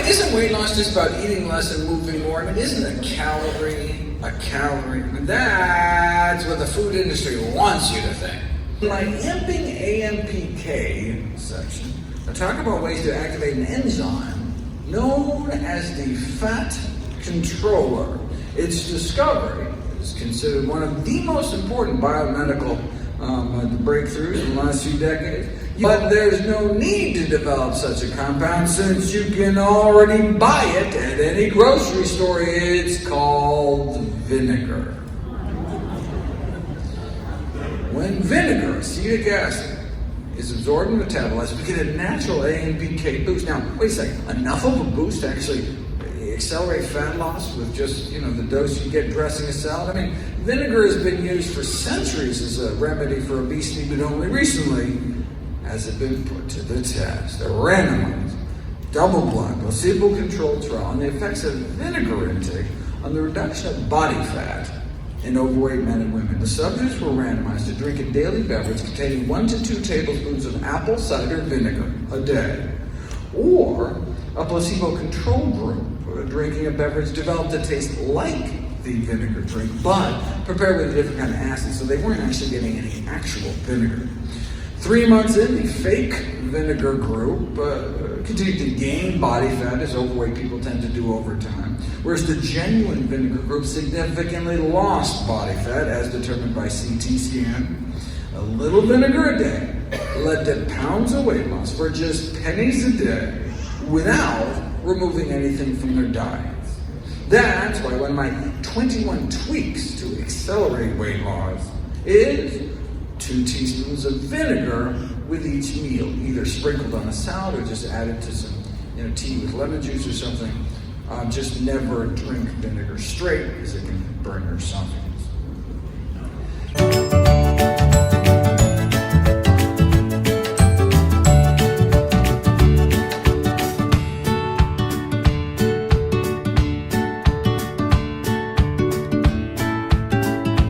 isn't weight loss just about eating less and moving more? I mean, isn't a calorie a calorie? I mean, that's what the food industry wants you to think. In my amping AMPK section, I talk about ways to activate an enzyme known as the fat controller. Its discovery is considered one of the most important biomedical breakthroughs in the last few decades. But there's no need to develop such a compound since you can already buy it at any grocery store. It's called vinegar. When vinegar, acetic acid, is absorbed and metabolized, we get a natural AMPK boost. Now, wait a second, enough of a boost to actually accelerate fat loss with just, the dose you get dressing a salad? I mean, vinegar has been used for centuries as a remedy for obesity, but only recently has it been put to the test. A randomized, double-blind, placebo-controlled trial on the effects of vinegar intake on the reduction of body fat in overweight men and women. The subjects were randomized to drink a daily beverage containing 1 to 2 tablespoons of apple cider vinegar a day, or a placebo-controlled group drinking a beverage developed to taste like the vinegar drink, but prepared with a different kind of acid, so they weren't actually getting any actual vinegar. 3 months in, the fake vinegar group continued to gain body fat, as overweight people tend to do over time, whereas the genuine vinegar group significantly lost body fat, as determined by CT scan. A little vinegar a day led to pounds of weight loss for just pennies a day without removing anything from their diets. That's why one of my 21 tweaks to accelerate weight loss is 2 teaspoons of vinegar with each meal, either sprinkled on a salad or just added to some tea with lemon juice or something. Just never drink vinegar straight because it can burn your esophagus.